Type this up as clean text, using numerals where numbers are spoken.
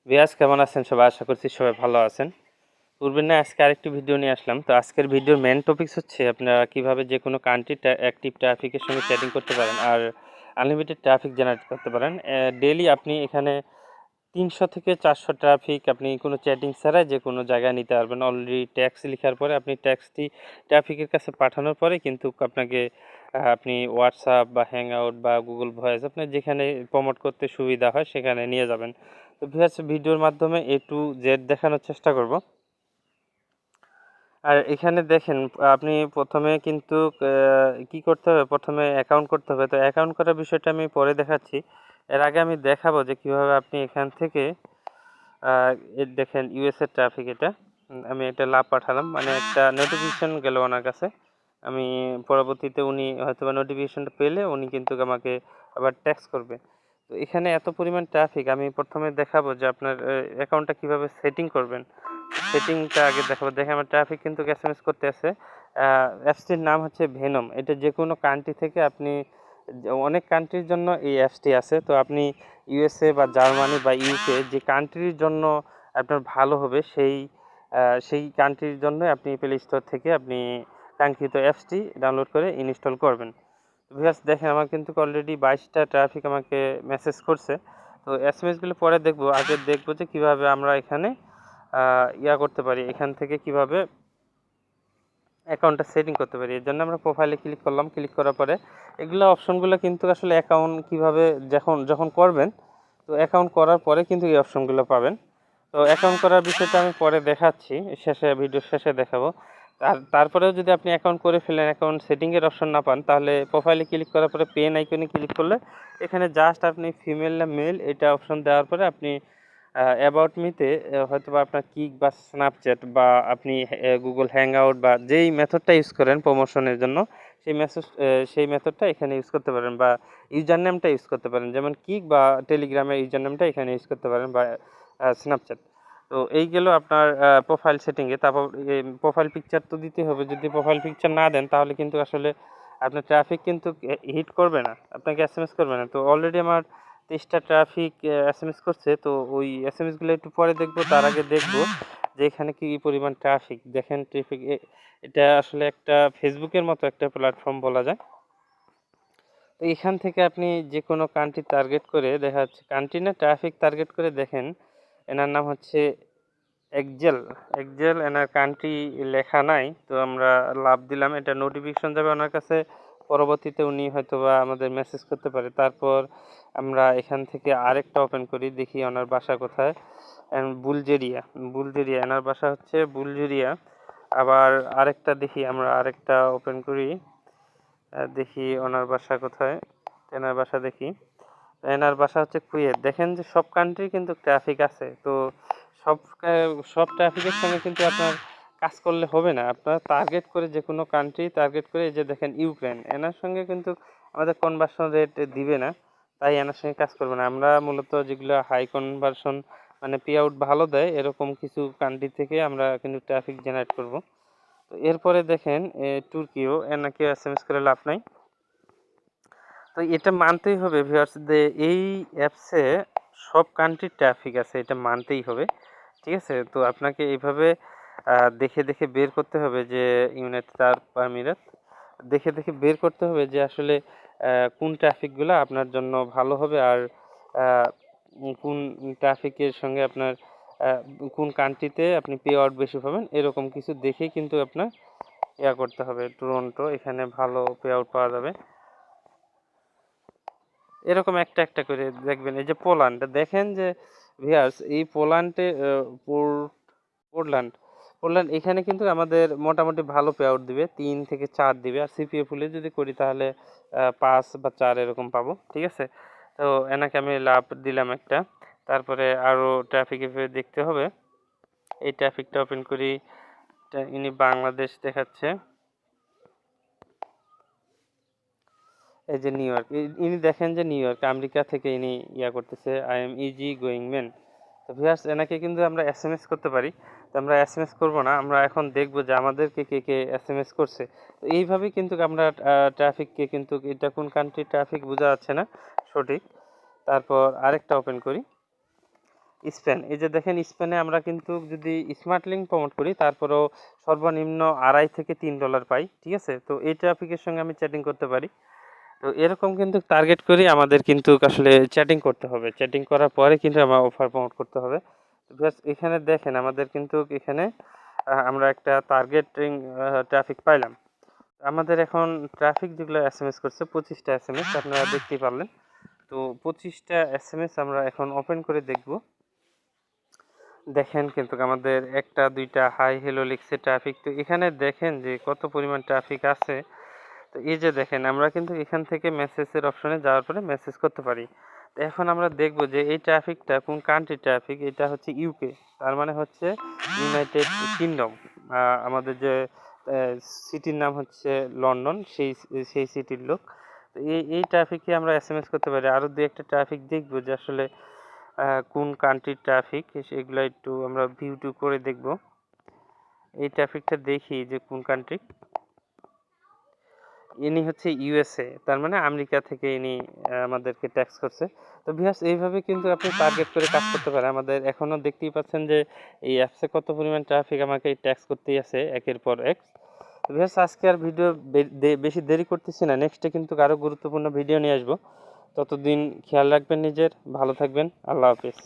বিয়াস কেমন আছেন সবাই? আশা করছি সবাই ভালো আছেন। পূর্বে না আজকে আরেকটি ভিডিও নিয়ে আসলাম। তো আজকের ভিডিওর মেইন টপিকস হচ্ছে আপনারা কিভাবে যেকোনো কান্ট্রি অ্যাক্টিভ ট্রাফিকের সঙ্গে চ্যাটিং করতে পারেন আর আনলিমিটেড ট্রাফিক জেনারেট করতে পারেন। ডেইলি আপনি এখানে ৩০০ থেকে ৪০০ ট্রাফিক আপনি কোনো চ্যাটিং ছাড়াই যেকোনো জায়গায় নিতে পারবেন। অলরেডি ট্যাক্স লিখার পরে আপনি ট্যাক্সটি ট্রাফিকের কাছে পাঠানোর পরে কিন্তু আপনাকে আপনি WhatsApp বা হ্যাংআউট বা Google ভয়েস আপনার যেখানে প্রমোট করতে সুবিধা হয় সেখানে নিয়ে যাবেন। তো ভিউয়ার্স ভিডিওর মাধ্যমে A to Z দেখানোর চেষ্টা করব। আর এখানে দেখেন আপনি প্রথমে কিন্তু কি করতে হবে, প্রথমে অ্যাকাউন্ট করতে হবে। তো অ্যাকাউন্ট করার বিষয়টা আমি পরে দেখাচ্ছি। এর আগে আমি দেখাবো যে কিভাবে আপনি এখান থেকে এই দেখেন ইউএসএ ট্রাফিক এটা। আমি একটা লাভ পাঠালাম, মানে একটা নোটিফিকেশন গেল ওনার কাছে। আমি পরবর্তীতে উনি হয়তোবা নোটিফিকেশনটা পেলে উনি কিন্তু আমাকে আবার ট্যাক্স করবে। তো এখানে এত পরিমাণ ট্রাফিক আমি প্রথমে দেখাবো যে আপনার অ্যাকাউন্টটা কিভাবে সেটিং করবেন। সেটিংটা আগে দেখাবো। দেখেন আমার ট্রাফিক কিন্তু এসএমএস করতে আছে। অ্যাপসটির নাম হচ্ছে ভেনম। এটা যেকোনো কান্ট্রি থেকে আপনি অনেক কান্ট্রির জন্য এই অ্যাপসটি আছে। তো আপনি ইউএসএ বা জার্মানি বা ইউকে যে কান্ট্রির জন্য আপনার ভালো হবে সেই কান্ট্রির জন্য আপনি প্লে স্টোর থেকে আপনি কাঙ্ক্ষিত অ্যাপসটি ডাউনলোড করে ইনস্টল করবেন। ভিউয়ার্স দেখেন আমার কিন্তু অলরেডি 22টা ট্রাফিক আমাকে মেসেজ করছে। তো এসএমএসগুলো পরে দেখব। আগে দেখব যে কিভাবে আমরা এখানে করতে পারি, এখান থেকে কিভাবে অ্যাকাউন্টটা সেটিং করতে পারি। এর জন্য আমরা প্রোফাইলে ক্লিক করলাম। ক্লিক করার পরে এগুলো অপশনগুলো কিন্তু আসলে অ্যাকাউন্ট কিভাবে যখন করবেন, তো অ্যাকাউন্ট করার পরে কিন্তু এই অপশনগুলো পাবেন। তো অ্যাকাউন্ট করার বিষয়টা আমি পরে দেখাচ্ছি, ভিডিওর শেষে দেখাবো। তারপরেও যদি আপনি অ্যাকাউন্ট করে ফেলেন, অ্যাকাউন্ট সেটিংয়ের অপশন না পান, তাহলে প্রোফাইলে ক্লিক করার পরে পেন আইকনে ক্লিক করলে এখানে জাস্ট আপনি ফিমেল না মেল এটা অপশন দেওয়ার পরে আপনি অ্যাবাউট মিতে হয়তোবা আপনার কিক বা স্ন্যাপচ্যাট বা আপনি গুগল হ্যাংআউট বা যেই মেথডটা ইউজ করেন প্রমোশনের জন্য সেই মেথডটা এখানে ইউজ করতে পারেন, বা ইউজার নেমটা ইউজ করতে পারেন। যেমন কিক বা টেলিগ্রামের ইউজার নেমটা এখানে ইউজ করতে পারেন, বা স্ন্যাপচ্যাট। তো এই গেল আপনার প্রোফাইল সেটিংয়ে। তারপর প্রোফাইল পিকচার তো দিতে হবে। যদি প্রোফাইল পিকচার না দেন তাহলে কিন্তু আসলে আপনার ট্রাফিক কিন্তু হিট করবে না, আপনাকে এসএমএস করবে না। তো অলরেডি আমার 30টা ট্রাফিক এসএমএস করছে। তো ওই এসএমএসগুলো একটু পরে দেখব। তার আগে দেখব যে এখানে কি পরিমাণ ট্রাফিক। দেখেন ট্রাফিক এটা আসলে একটা ফেসবুকের মতো একটা প্ল্যাটফর্ম বলা যায়। তো এখান থেকে আপনি যেকোনো কান্ট্রি টার্গেট করে দেখা যাচ্ছে, কান্ট্রি না ট্রাফিক টার্গেট করে দেখেন। এনার নাম হচ্ছে এক্সেল। এনার কান্ট্রি লেখা নাই। তো আমরা লাভ দিলাম, এটা নোটিফিকেশন যাবে ওনার কাছে। পরবর্তীতে উনি হয়তোবা আমাদের মেসেজ করতে পারে। তারপর আমরা এখান থেকে আরেকটা ওপেন করি, দেখি ওনার বাসা কোথায়। বুলগেরিয়া এনার বাসা হচ্ছে বুলগেরিয়া। আবার আরেকটা দেখি, আমরা আরেকটা ওপেন করি, দেখি ওনার বাসা কোথায়। এনার বাসা দেখি, এনার বাসা হচ্ছে কুয়েত। দেখেন যে সব কান্ট্রি কিন্তু ট্রাফিক আছে। তো সব সব ট্রাফিকের সঙ্গে কিন্তু আপনার কাজ করলে হবে না। আপনার টার্গেট করে যে কোনো কান্ট্রি টার্গেট করে, এই যে দেখেন ইউক্রেন, এনার সঙ্গে কিন্তু আমাদের কনভার্সন রেট দিবে না, তাই এনার সঙ্গে কাজ করবে না। আমরা মূলত যেগুলো হাই কনভার্সন মানে পে আউট ভালো দেয় এরকম কিছু কান্ট্রি থেকে আমরা কিন্তু ট্রাফিক জেনারেট করব। তো এরপরে দেখেন তুর্কিও, এনাকে এসএমএস করে লাভ নাই। তো এটা মানতেই হবে ভিউয়ার্স যে এই অ্যাপসে সব কান্ট্রির ট্রাফিক আছে, এটা মানতেই হবে। ঠিক আছে? তো আপনাকে এইভাবে দেখে দেখে বের করতে হবে যে ইউনাইটেড আরব আমিরাত, দেখে দেখে বের করতে হবে যে আসলে কোন ট্রাফিকগুলো আপনার জন্য ভালো হবে, আর কোন ট্রাফিকের সঙ্গে আপনার আহ, কোন কান্ট্রিতে আপনি পে আউট বেশি পাবেন, এরকম কিছু দেখেই কিন্তু আপনার করতে হবে। টরন্টো, এখানে ভালো পে আউট পাওয়া যাবে। এরকম একটা একটা করে দেখবেন। এই যে পোল্যান্ড, দেখেন যে ভিউয়ার্স এই পোল্যান্ডে পোর্টল্যান্ড পোর্টল্যান্ড এখানে কিন্তু আমাদের মোটামুটি ভালো পে আউট দিবে, 3 থেকে 4 দিবে। আর সিপিএ ফুলে যদি করি তাহলে 5 বা 4 এরকম পাবো। ঠিক আছে? তো এনাকে আমি লাভ দিলাম একটা। তারপরে আরও ট্রাফিক দেখতে হবে। এই ট্রাফিকটা ওপেন করি। ইনি বাংলাদেশ দেখাচ্ছে। এই যে নিউ ইয়র্ক, ইনি দেখেন যে নিউ ইয়র্ক আমেরিকা থেকে ইনি করতেছে, I am easy going man. তো ভিউয়ার্স এনাকে কিন্তু আমরা এসএমএস করতে পারি। তো আমরা এসএমএস করব না, আমরা এখন দেখব যে আমাদেরকে কে কে এসএমএস করছে। তো এইভাবেই কিন্তু আমরা ট্রাফিককে কিন্তু, এটা কোন কান্ট্রির ট্রাফিক বোঝা যাচ্ছে না সঠিক। তারপর আরেকটা ওপেন করি। স্পেন, এই যে দেখেন স্পেনে আমরা কিন্তু যদি স্মার্ট লিঙ্ক প্রমোট করি তারপরেও সর্বনিম্ন $2.5 থেকে $3 পাই, ঠিক আছে। তো এই ট্রাফিকের সঙ্গে আমি চ্যাটিং করতে পারি। তো এরকম কিন্তু টার্গেট করে আমাদের কিন্তু আসলে চ্যাটিং করতে হবে, চ্যাটিং করার পরে কিন্তু আমার অফার প্রমোট করতে হবে। জাস্ট এখানে দেখেন আমাদের কিন্তু এখানে আমরা একটা টার্গেটিং ট্রাফিক পাইলাম। আমাদের এখন ট্রাফিক যেগুলো এসএমএস করছে 25টা এসএমএস আপনারা দেখতেই পারলেন। তো 25টা এসএমএস আমরা এখন ওপেন করে দেখব। দেখেন কিন্তু আমাদের 1টা 2টা হাই হ্যালো লিখছে ট্রাফিক। তো এখানে দেখেন যে কত পরিমাণ ট্রাফিক আছে। তো এই যে দেখেন আমরা কিন্তু এখান থেকে মেসেজের অপশনে যাওয়ার পরে মেসেজ করতে পারি। তো এখন আমরা দেখব যে এই ট্রাফিকটা কোন কান্ট্রির ট্রাফিক। এটা হচ্ছে ইউকে, তার মানে হচ্ছে ইউনাইটেড কিংডম। আমাদের যে সিটির নাম হচ্ছে লন্ডন, সেই সিটির লোক। তো এই ট্রাফিকে আমরা এসএমএস করতে পারি। আরও দু একটা ট্রাফিক দেখব যে আসলে কোন কান্ট্রির ট্রাফিক, সেগুলো একটু আমরা ভিউ করে দেখব। এই ট্রাফিকটা দেখি যে কোন কান্ট্রি। ইনি হচ্ছে ইউএসএ, তার মানে আমেরিকা থেকে ইনি আমাদেরকে ট্যাক্স করছে। তো ভিউয়ার্স এইভাবে কিন্তু আপনি টার্গেট করে কাজ করতে পারেন। আমাদের এখনও দেখতেই পাচ্ছেন যে এই অ্যাপসে কত পরিমাণ ট্রাফিক আমাকে ট্যাক্স করতেই আছে একের পর এক। ভিউয়ার্স আজকে আর ভিডিও বেশি দেরি করতেছি না, নেক্সটে কিন্তু আরও গুরুত্বপূর্ণ ভিডিও নিয়ে আসবো। ততদিন খেয়াল রাখবেন নিজের, ভালো থাকবেন, আল্লাহ হাফেজ।